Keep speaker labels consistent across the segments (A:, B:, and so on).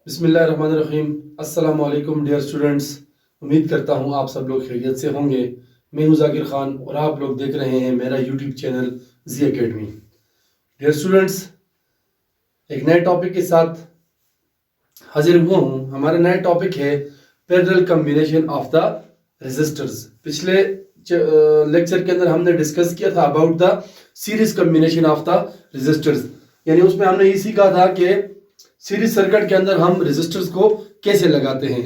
A: बिस्मिल्लाहिर्रहमानिर्रहीम। अस्सलाम वालेकुम डियर स्टूडेंट्स। उम्मीद करता हूँ आप सब लोग खैरियत से होंगे। मैं हूँ जाकिर खान और आप लोग देख रहे हैं मेरा यूट्यूब चैनल जी एकेडमी। डियर स्टूडेंट्स, एक नए टॉपिक के साथ हाजिर हुआ हूँ। हमारा नया टॉपिक है parallel combination of the resistors. पिछले लेक्चर के अंदर हमने डिस्कस किया था about the series combination of the resistors, यानी उसमें हमने ये सीखा था कि सीरीज सर्किट के अंदर हम रेजिस्टर्स को कैसे लगाते हैं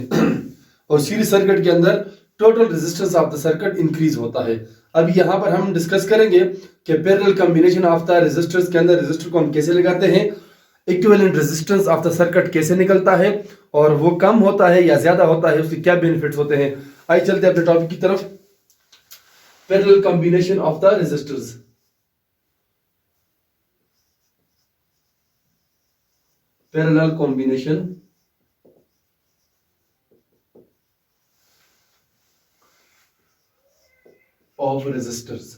A: और सीरीज सर्किट के अंदर total resistance of the circuit increase होता है। अब यहाँ पर हम डिस्कस करेंगे कि parallel combination of the resistors के अंदर रेजिस्टर को हम कैसे लगाते हैं, equivalent resistance of the circuit कैसे निकलता है और वो कम होता है या ज्यादा होता है, उसके क्या बेनिफिट्स होते हैं। आइए चलते हैं अपने टॉपिक की तरफ। Parallel combination of the resistors. Parallel combination of resistors.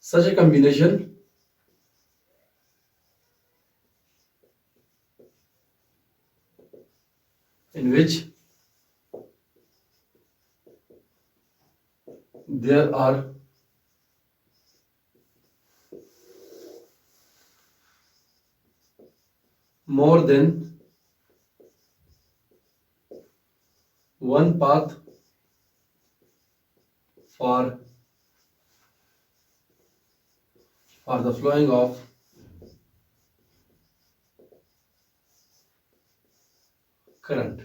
A: Such a combination in which there are more than one path for the flowing of current।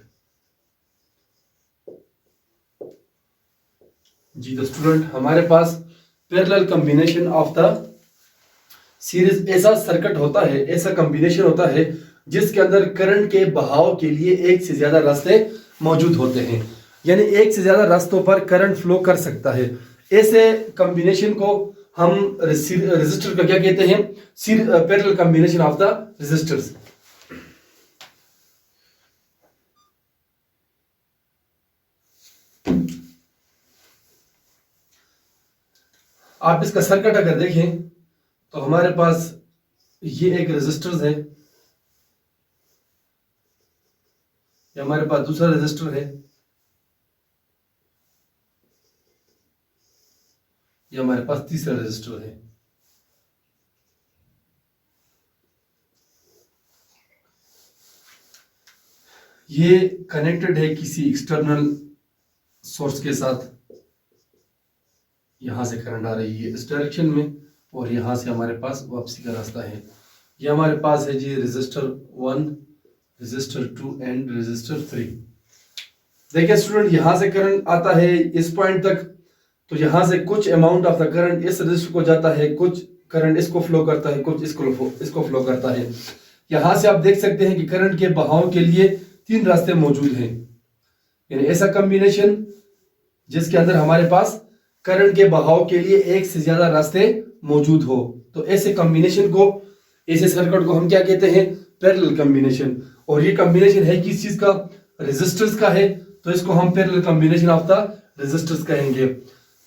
A: जी तो स्टूडेंट, हमारे पास parallel combination of the series ऐसा circuit होता है, ऐसा combination होता है जिसके अंदर करंट के बहाव के लिए एक से ज्यादा रास्ते मौजूद होते हैं, यानी एक से ज्यादा रास्तों पर करंट फ्लो कर सकता है। ऐसे कॉम्बिनेशन को हम रेजिस्टर का क्या कहते हैं, parallel combination of the resistors. आप इसका सर्किट अगर देखें तो हमारे पास ये एक रेजिस्टर है, ये हमारे पास दूसरा रेजिस्टर है, ये हमारे पास तीसरा रेजिस्टर है। ये कनेक्टेड है किसी एक्सटर्नल सोर्स के साथ। यहां से करंट आ रही है इस डायरेक्शन में और यहां से हमारे पास वापसी का रास्ता है। ये हमारे पास है जी रेजिस्टर 1, रेजिस्टर 2 एंड रेजिस्टर 3। देखिए स्टूडेंट, यहां से करंट आता है इस पॉइंट तक, तो यहां से कुछ अमाउंट ऑफ द करंट इस रेजिस्टर को जाता है, कुछ करंट इसको फ्लो करता है, कुछ इसको फ्लो करता है। यहां से आप देख सकते हैं कि करंट के बहाव के लिए 3 रास्ते मौजूद हैं, यानी ऐसा कॉम्बिनेशन जिसके अंदर हमारे पास करंट के बहाव के लिए एक से ज्यादा रास्ते मौजूद हो, तो ऐसे कॉम्बिनेशन को, ऐसे सर्किट को हम क्या कहते हैं, पैरेलल कॉम्बिनेशन। और ये कॉम्बिनेशन है किस चीज का, रेजिस्टर्स का है, तो इसको हम parallel combination of the resistors कहेंगे।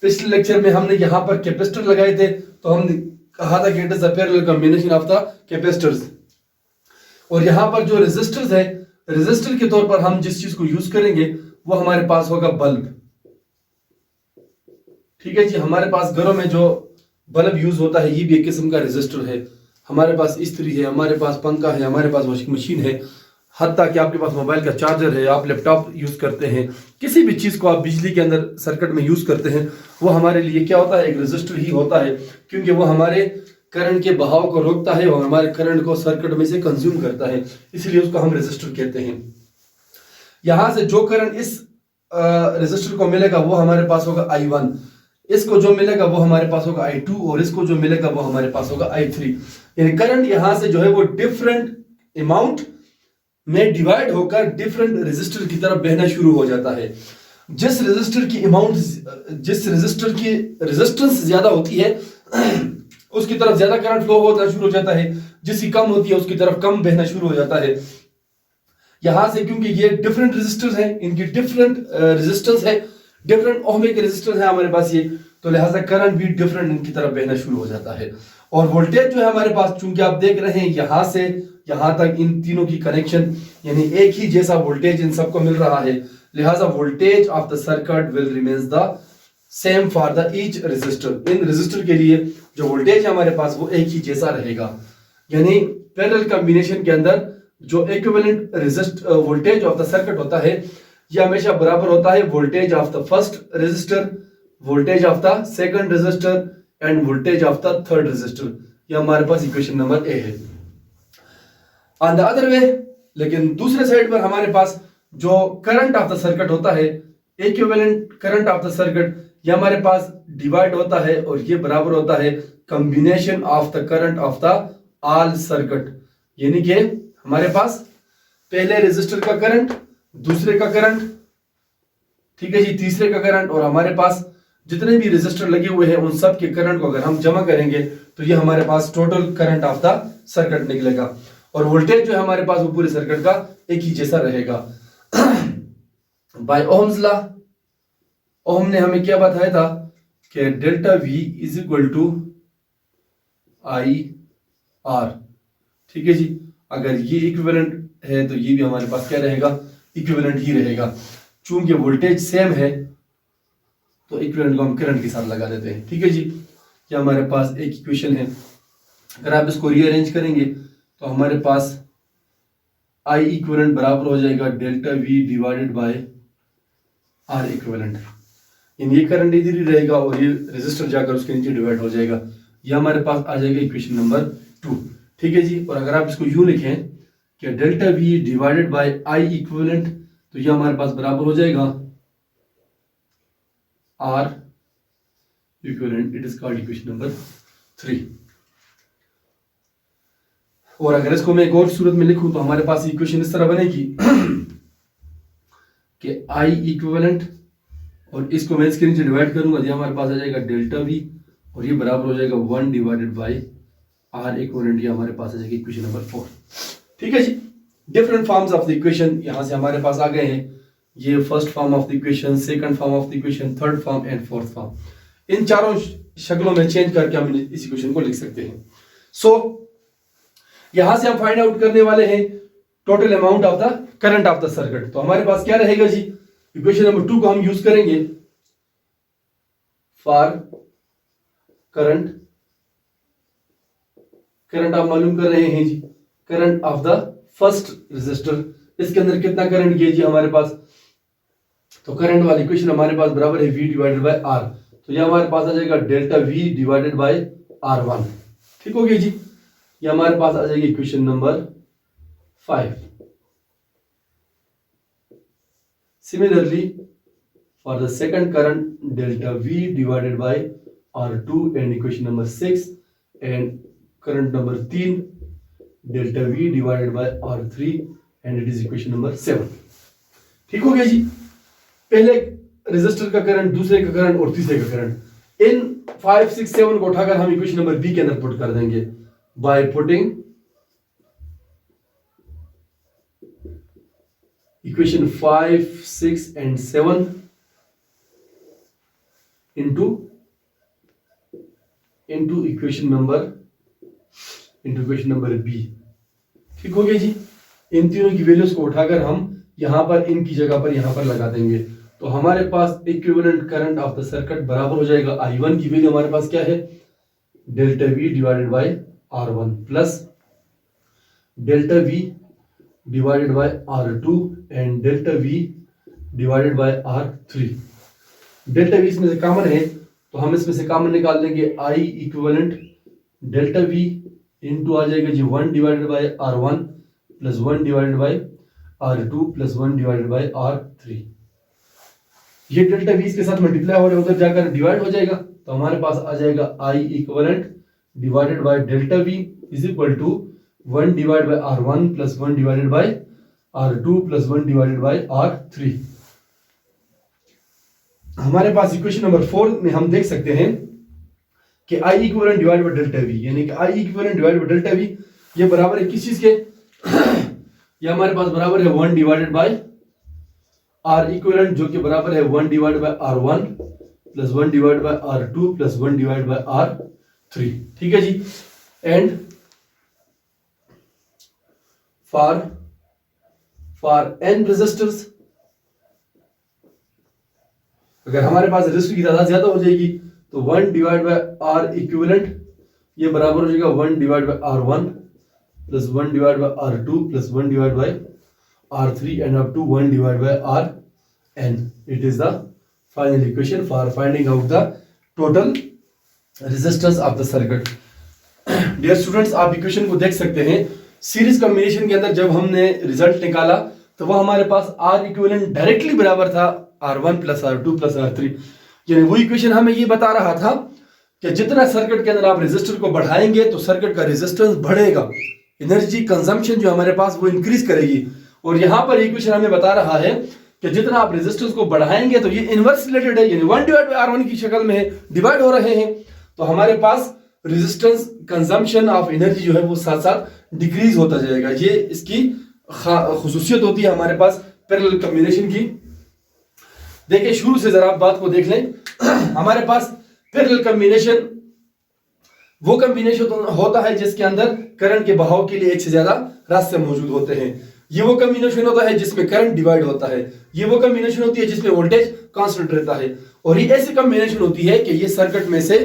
A: पिछले लेक्चर में हमने यहाँ पर कैपेसिटर लगाए थे, तो हमने कहा था कि it is the parallel combination of the capacitors. और यहाँ पर जो रेजिस्टर्स है, रेजिस्टर के तौर पर हम जिस चीज को यूज करेंगे वो हमारे पास होगा बल्ब। ठीक है जी, हमारे पास घरों में जो बल्ब यूज होता है ये भी एक किस्म का रेजिस्टर है। हमारे पास इस्त्री है, हमारे पास पंखा है, हमारे पास वॉशिंग मशीन है, हत्ता कि आपके पास मोबाइल का चार्जर है, आप लैपटॉप यूज करते हैं, किसी भी चीज को आप बिजली के अंदर सर्किट में यूज करते हैं, वो हमारे लिए क्या होता है, एक रेजिस्टर ही होता है, क्योंकि वो हमारे करंट के बहाव को रोकता है और हमारे करंट को सर्किट में से कंज्यूम करता है, इसलिए उसको हम रेजिस्टर कहते हैं। यहां से जो करंट इस रेजिस्टर को मिलेगा वो हमारे पास होगा I1, इसको जो मिलेगा वो हमारे पास होगा I2 और इसको जो मिलेगा वो हमारे पास होगा I3। यानी करंट यहां से जो है वो डिफरेंट अमाउंट में डिवाइड होकर डिफरेंट रेजिस्टर की तरफ बहना शुरू हो जाता है। जिस रेजिस्टर की अमाउंट, जिस रेजिस्टर की रेजिस्टेंस ज्यादा होती है उसकी तरफ ज्यादा करंट फ्लो होना शुरू हो जाता है, जिसकी कम होती है उसकी तरफ कम बहना शुरू हो जाता है। यहां से क्योंकि ये डिफरेंट रेजिस्टर्स हैं, इनकी डिफरेंट रेजिस्टेंस है, डिफरेंट ओहमिक रेजिस्टेंस है हमारे पास ये, तो लिहाजा करंट भी डिफरेंट इनकी तरफ बहना शुरू हो जाता है। और वोल्टेज जो है हमारे पास, चूंकि आप देख रहे हैं यहां से यहां तक इन तीनों की कनेक्शन, यानी एक ही जैसा वोल्टेज इन सबको मिल रहा है, लिहाजा voltage of the circuit will remains the same for the each resistor. इन रेजिस्टर के लिए जो वोल्टेज है हमारे पास वो एक ही जैसा रहेगा, यानी पैरेलल कॉम्बिनेशन के अंदर जो equivalent resistor voltage of the circuit होता है यह हमेशा बराबर होता है voltage of the first resistor, voltage of the second resistor and voltage of the third resistor. यह हमारे पास इक्वेशन नंबर ए है। ऑन द अदर वे, लेकिन दूसरे साइड पर हमारे पास जो करंट ऑफ द सर्किट होता है, equivalent current of the circuit, यह हमारे पास डिवाइड होता है और ये बराबर होता है combination of the current of the all circuit. यानी कि हमारे पास पहले रेजिस्टर का करंट, दूसरे का करंट, ठीक है जी, तीसरे का करंट, और हमारे पास जितने भी रेजिस्टर लगे हुए हैं उन सब के करंट को अगर हम जमा करेंगे तो ये हमारे पास total current of the circuit निकलेगा। और वोल्टेज जो है हमारे पास वो पूरे सर्किट का एक ही जैसा रहेगा। बाय ओम्स लॉ, ओम ने हमें क्या बताया था कि delta V is equal to I R. ठीक है जी, अगर ये इक्विवेलेंट है तो ये भी हमारे पास क्या रहेगा, इक्विवेलेंट ही रहेगा। चूंकि वोल्टेज सेम है तो इक्विवेलेंट को हम करंट के साथ लगा देते हैं। ठीक है जी, ये हमारे पास एक इक्वेशन है। अगर आप इसको रीअरेंज करेंगे तो हमारे पास आई इक्विवेलेंट बराबर हो जाएगा delta V divided by R equivalent. यानी ये करंट इधर ही रहेगा और ये रेजिस्टर जाकर उसके नीचे डिवाइड हो जाएगा। ये हमारे पास आ जाएगा इक्वेशन नंबर 2। ठीक है जी, और अगर आप इसको यूं लिखें कि delta V divided by I equivalent, तो ये हमारे पास बराबर हो जाएगा R equivalent. It is called equation number 3। और अगर इसको मैं एक और सूरत में लिखूं तो हमारे पास इक्वेशन इस तरह बनेगी कि आई इक्विवेलेंट, और इसको मैं इसके नीचे डिवाइड करूंगा, ये हमारे पास आ जाएगा डेल्टा वी, और ये बराबर हो जाएगा 1 डिवाइडेड बाय आर इक्विवेलेंट। ये हमारे पास आ जाएगा इक्वेशन नंबर 4। ठीक है जी, different forms of the equation यहां से हमारे पास आ गए हैं। ये first form of the equation, second form of the equation, third form and fourth form. इन चारों शक्लों में चेंज करके हम इस इक्वेशन को लिख सकते हैं। सो यहां से हम फाइंड आउट करने वाले हैं total amount of the current of the circuit. तो हमारे पास क्या रहेगा जी, इक्वेशन नंबर 2 को हम यूज करेंगे फॉर करंट। करंट आप मालूम कर रहे हैं जी, current of the first resistor, इसके अंदर कितना करंट गया जी हमारे पास, तो करंट वाली इक्वेशन हमारे पास बराबर है V डिवाइडेड बाय R। तो ये हमारे पास आ जाएगा delta V divided by R1। ठीक हो गया जी, ये हमारे पास आ जाएगी equation number 5। Similarly for the second current delta V divided by R2 and equation number 6, and current number 3 delta V divided by R3 and it is equation number 7। ठीक हो गया जी, पहले रेजिस्टर का करंट, दूसरे का करंट और तीसरे का करंट। इन 5, 6, 7 को उठाकर हम इक्वेशन नंबर बी के अंदर पुट कर देंगे by putting equation 5, 6 and 7 into equation number B. ठीक हो गया जी, इन तीनों की वैल्यूज को उठाकर हम यहां पर इनकी जगह पर यहां पर लगा देंगे। तो हमारे पास equivalent current of the circuit बराबर हो जाएगा I1 की वैल्यू हमारे पास क्या है, delta V divided by R1 plus delta V divided by R2 and delta V divided by R3। Delta V इसमें से कॉमन है तो हम इसमें से कॉमन निकाल देंगे I equivalent delta V into आ जाएगा जी 1 divided by R1 plus 1 divided by R2 plus 1 divided by R3। ये डेल्टा V के साथ मल्टीप्लाई हो रहा है, उधर जाकर डिवाइड हो जाएगा, तो हमारे पास आ जाएगा I equivalent divided by delta V is equal to 1 divide by R1 plus 1 divided by R2 plus 1 divided by R3। हमारे पास इक्वेशन नंबर 4 में हम देख सकते हैं कि I equivalent divide by delta V, यानी कि I equivalent divide by delta V ये बराबर है किस चीज के ये हमारे पास बराबर है 1 डिवाइडेड बाय R इक्विवेलेंट, जो कि बराबर है 1 divide by R1 plus 1 divide by R2 plus 1 divide bye 3, ठीक है जी। एंड फॉर n रेजिस्टर्स, अगर हमारे पास रेजिस्टर की तादाद ज्यादा हो जाएगी तो 1 डिवाइड बाय आर इक्विवेलेंट ये बराबर हो जाएगा 1 divide by R1 plus 1 divide by R2 plus 1 divide by R3 and up to 1 divide by Rn। It is the final equation for finding out the total resistance of the circuit. Dear students, आप equation को देख सकते हैं। Series combination के अंदर जब हमने result निकाला तो वह हमारे पास R इक्विवेलेंट डायरेक्टली बराबर था R1 plus R2 plus R3, यानी वो इक्वेशन हमें ये बता रहा था कि जितना सर्किट के अंदर आप रेजिस्टर को बढ़ाएंगे तो सर्किट का रेजिस्टेंस बढ़ेगा, एनर्जी कंजम्पशन जो हमारे पास वो इंक्रीज करेगी। और यहां पर इक्वेशन हमें बता रहा है कि जितना आप रेजिस्टेंस को बढ़ाएंगे तो ये इनवर्स रिलेटेड है, यानी 1 डिवाइड बाय R1 की शक्ल में डिवाइड हो रहे हैं, तो हमारे पास रेजिस्टेंस कंजम्पशन ऑफ एनर्जी जो है वो साथ साथ डिक्रीज होता जाएगा। ये इसकी खुसूसियत होती है हमारे पास पैरेलल कॉम्बिनेशन की। देखिए शुरू से जरा आप बात को देख लें। हमारे पास पैरेलल कॉम्बिनेशन वो कॉम्बिनेशन होता है जिसके अंदर करंट के बहाव के लिए एक से ज्यादा रास्ते मौजूद होते हैं। ये वो कॉम्बिनेशन होता है जिसमें करंट डिवाइड होता है। ये वो कॉम्बिनेशन होती है जिसमें वोल्टेज कांस्टेंट रहता है। और ये ऐसी कॉम्बिनेशन होती है कि ये सर्किट में से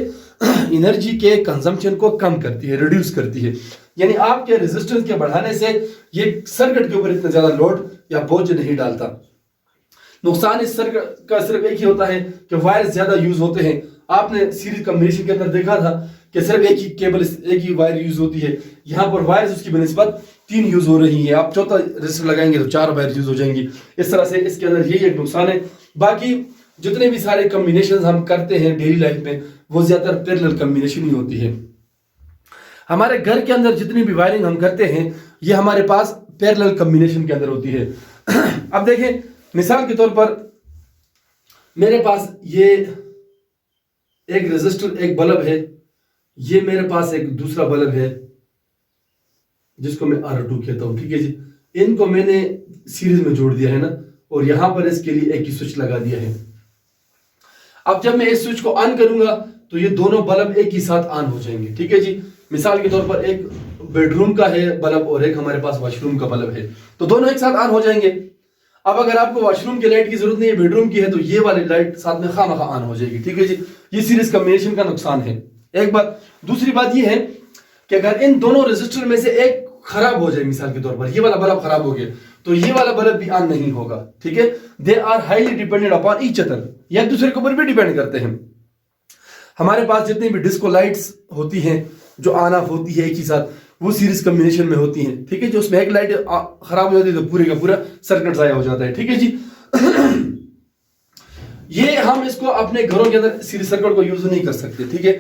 A: एनर्जी के कंजम्पशन को कम करती है, रिड्यूस करती है। यानी आपके रेजिस्टेंस के बढ़ाने से ये सर्किट के ऊपर इतना ज्यादा लोड या बोझ नहीं डालता। नुकसान इस सर्किट का सिर्फ एक ही होता है कि वायर ज्यादा यूज होते हैं। आपने सीरीज कॉम्बिनेशन के अंदर देखा था कि सिर्फ एक ही केबल, एक ही वायर यूज होती है। यहाँ पर वायर उसकी बनिस्बत 3 यूज हो रही है। आप चौथा रेजिस्टर लगाएंगे तो 4 वायर यूज हो जाएंगी। इस तरह से इसके अंदर यही एक नुकसान है। बाकी जितने भी सारे कॉम्बिनेशन हम करते हैं डेली लाइफ में वो ज्यादातर पैरेलल कॉम्बिनेशन ही होती है। हमारे घर के अंदर जितनी भी वायरिंग हम करते हैं ये हमारे पास पैरेलल कॉम्बिनेशन के अंदर होती है। अब देखें, मिसाल के तौर पर मेरे पास ये एक रेजिस्टर, एक बल्ब है, ये मेरे पास एक दूसरा बल्ब है जिसको मैं R2 कहता हूं, ठीक है जी। इनको मैंने सीरीज में जोड़ दिया है ना, और यहां पर इसके लिए एक ही स्विच लगा दिया है। अब जब मैं इस स्विच को ऑन करूंगा तो ये दोनों बल्ब एक ही साथ ऑन हो जाएंगे, ठीक है जी। मिसाल के तौर पर एक बेडरूम का है बल्ब और एक हमारे पास वॉशरूम का बल्ब है, तो दोनों एक साथ ऑन हो जाएंगे। अब अगर आपको वॉशरूम की लाइट की जरूरत नहीं है, बेडरूम की है, तो ये वाली लाइट साथ में खामखा ऑन हो जाएगी, ठीक है जी। ये सीरीज कॉम्बिनेशन का नुकसान है, एक बात। दूसरी बात ये है कि अगर इन दोनों रेजिस्टर में से एक खराब हो जाए, मिसाल के तौर पर ये वाला बल्ब खराब हो गया तो ये वाला बल्ब भी ऑन नहीं होगा, ठीक है। They are highly dependent upon each other, ये एक दूसरे के ऊपर भी डिपेंड करते हैं। हमारे पास जितनी भी डिस्को लाइट्स होती हैं जो ऑन ऑफ होती है एक ही साथ, वो सीरीज कॉम्बिनेशन में होती हैं, ठीक है। जो उसमें एक लाइट खराब हो जाती है तो पूरे का पूरा सर्किट जाया हो जाता है, ठीक है जी। ये हम इसको अपने घरों के अंदर सीरीज सर्किट को यूज नहीं कर सकते, ठीक है।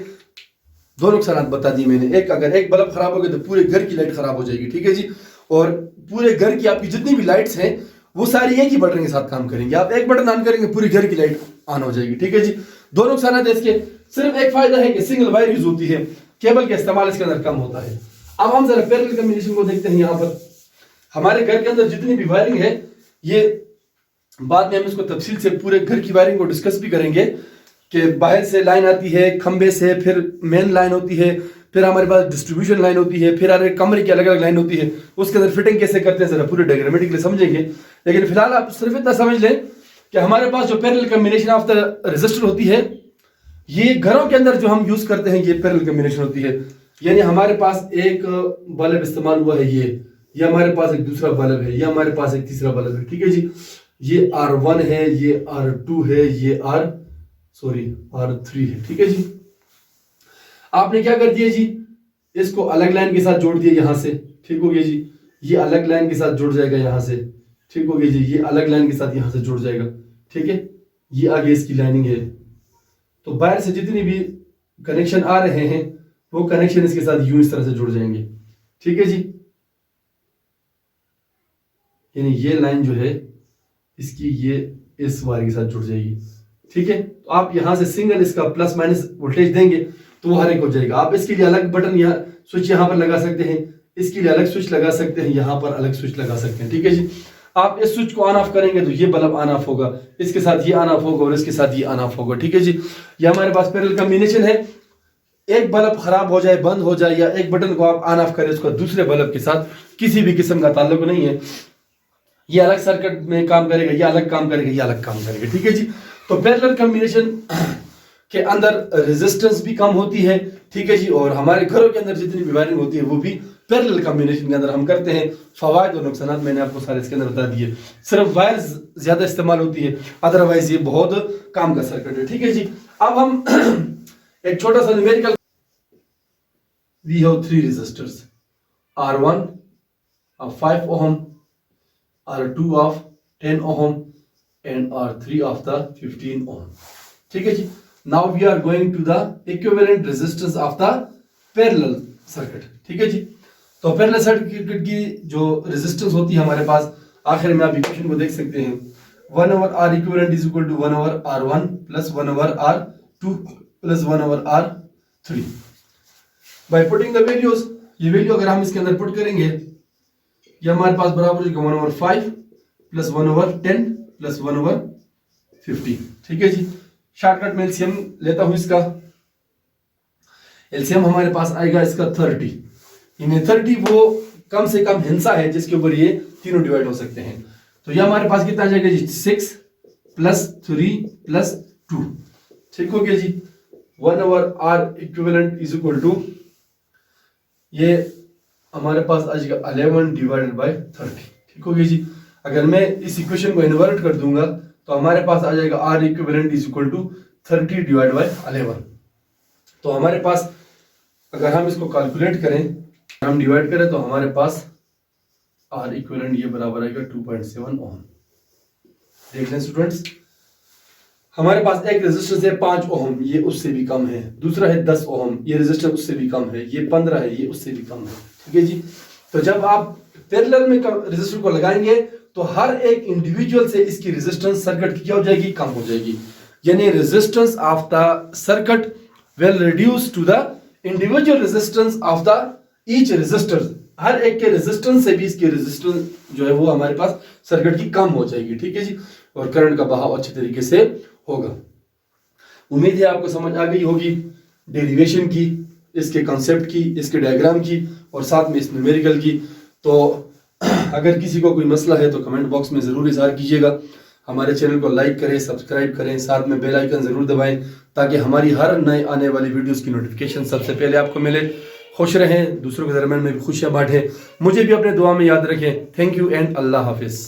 A: दो नुकसान बता दिए मैंने। एक, अगर एक बल्ब खराब हो गया तो पूरे घर की लाइट खराब हो जाएगी, ठीक है जी। और पूरे घर की आपकी जितनी भी लाइट्स हैं वो सारी एक ही बटन के साथ काम करेंगे। आप एक बटन ऑन करेंगे पूरी घर की लाइट ऑन हो जाएगी, ठीक है जी। दो नुकसान है इसके। सिर्फ एक फायदा है कि सिंगल वायर यूज होती है, केबल का इस्तेमाल इसके अंदर कम होता है। अब हम जरा पैरेलल कॉम्बिनेशन को देखते हैं। यहाँ पर हमारे घर के अंदर जितनी भी वायरिंग है, ये बाद में हम इसको तफसील से पूरे घर की वायरिंग को डिस्कस भी करेंगे कि बाहर से लाइन आती है खंबे से, फिर मेन लाइन होती है, फिर हमारे पास डिस्ट्रीब्यूशन लाइन होती है, फिर हर एक कमरे की अलग अलग लाइन होती है, उसके अंदर फिटिंग कैसे करते हैं जरा पूरे डायग्रामेटिकली समझेंगे। लेकिन फिलहाल आप सिर्फ इतना समझ लें कि हमारे पास जो parallel combination of the resistor होती है, ये घरों के अंदर जो हम यूज करते हैं ये पैरेलल कॉम्बिनेशन होती है। यानी हमारे पास एक बल्ब इस्तेमाल हुआ है, ये हमारे पास एक दूसरा बल्ब है, ये हमारे पास एक तीसरा बल्ब है, ठीक है जी। ये R1 है, ये R2 है, ये R3 है, ठीक है जी। आपने क्या कर दिया जी, इसको अलग लाइन के साथ जोड़ दिया यहां से, ठीक हो गया जी। ये अलग लाइन के साथ जुड़ जाएगा यहां से, ठीक हो गया जी। ये अलग लाइन के साथ यहां से जुड़ जाएगा, ठीक है। ये आगे इसकी लाइनिंग है। तो बाहर से जितनी भी कनेक्शन आ रहे हैं वो कनेक्शन इसके साथ यूं इस तरह से जुड़ जाएंगे, ठीक है जी। यानी ये लाइन जो है इसकी ये इस वायर के साथ जुड़ जाएगी, ठीक है। तो आप यहां से सिंगल इसका प्लस माइनस वोल्टेज देंगे तो वो हर एक हो जाएगा। आप इसके लिए अलग बटन यहाँ स्विच यहाँ पर लगा सकते हैं, इसके लिए अलग स्विच लगा सकते हैं, यहाँ पर अलग स्विच लगा सकते हैं, ठीक है जी। आप इस स्विच को ऑन ऑफ करेंगे तो ये बल्ब ऑन ऑफ होगा, इसके साथ ये ऑन ऑफ होगा और इसके साथ ये ऑन ऑफ होगा, ठीक है जी। ये हमारे पास पैरेलल कॉम्बिनेशन है। एक बल्ब खराब हो जाए, बंद हो जाए, या एक बटन को आप ऑन ऑफ करें, उसका दूसरे बल्ब के साथ किसी भी किस्म का ताल्लुक नहीं है। ये अलग सर्किट में काम करेगा, ये अलग काम करेगा, ये अलग काम करेगा, ठीक है जी। तो पैरेलल कॉम्बिनेशन के अंदर रेजिस्टेंस भी कम होती है, ठीक है जी, और हमारे घरों के अंदर जितनी भी वायरिंग होती है वो भी पैरेलल कॉम्बिनेशन के अंदर हम करते हैं। फवायद और नुकसान मैंने आपको सारे इसके अंदर बता दिए। सिर्फ वायर ज्यादा इस्तेमाल होती है, अदरवाइज ये बहुत काम का सर्किट है, ठीक है जी। अब हम एक छोटा सा numerical, we have 3 resistors, R1 of 5 ohm, R2 of 10 ohm and R3 of the 15 ohm, ठीक है जी। Now we are going to the equivalent resistance of the parallel circuit, ठीक है जी। तो पैरेलल सर्किट की जो रेजिस्टेंस होती है हमारे पास, आखिर में आप इक्वेशन को देख सकते हैं, 1/R equivalent is equal to 1/R1 plus 1/R2 plus 1/R3 by putting the values. ये वैल्यू अगर हम इसके अंदर पुट करेंगे, ये हमारे पास बराबर होगा 1/5 प्लस 1/10 प्लस 1/50, ठीक है जी। शॉर्टकट में एलसीएम लेता हूं इसका, एलसीएम हमारे पास आएगा इसका 30। इन्हें 30 वो कम से कम हिस्सा है जिसके ऊपर ये तीनों डिवाइड हो सकते हैं। तो ये हमारे पास कितना आ जाएगा जी, 6 प्लस 3 प्लस 2, ठीक हो गया जी। 1/R equivalent is equal to, ये हमारे पास आ जाएगा 11 डिवाइडेड बाय 30, ठीक हो गया जी। अगर मैं इस इक्वेशन को इन्वर्ट कर दूंगा तो हमारे पास आ जाएगा R equivalent is equal to 30 divide by 11। तो हमारे पास अगर हम इसको कैलकुलेट करें, हम डिवाइड करें, तो हमारे पास R इक्विवेलेंट ये बराबर आएगा 2.7 ओम। देख लें स्टूडेंट्स, हमारे पास एक रेजिस्टेंस है 5 ओम, ये उससे भी कम है। दूसरा है 10 ओम, ये रेजिस्टेंस उससे भी कम है। ये 15 है, ये उससे भी कम है, ठीक है जी। तो जब आप पैरेलल में रेजिस्टर को लगाएंगे तो हर एक इंडिविजुअल से इसकी रेजिस्टेंस सर्किट की क्या हो जाएगी, कम हो जाएगी। यानी resistance of the circuit will reduce to the individual resistance of the each resistor. हर एक के रेजिस्टेंस से भी इसकी रेजिस्टेंस जो है वो हमारे पास सर्किट की कम हो जाएगी, ठीक है जी, और करंट का बहाव अच्छे तरीके से होगा। उम्मीद है आपको समझ आ गई होगी डेरिवेशन की, इसके कॉन्सेप्ट की, इसके डायग्राम की, और साथ में इस न्यूमेरिकल की। तो अगर किसी को कोई मसला है तो कमेंट बॉक्स में ज़रूर इज़हार कीजिएगा। हमारे चैनल को लाइक करें, सब्सक्राइब करें, साथ में बेल आइकन ज़रूर दबाएं ताकि हमारी हर नए आने वाली वीडियोस की नोटिफिकेशन सबसे पहले आपको मिले। खुश रहें, दूसरों के दरमियान में भी खुशियाँ बांटें, मुझे भी अपने दुआ में याद रखें। थैंक यू एंड अल्लाह हाफिज़।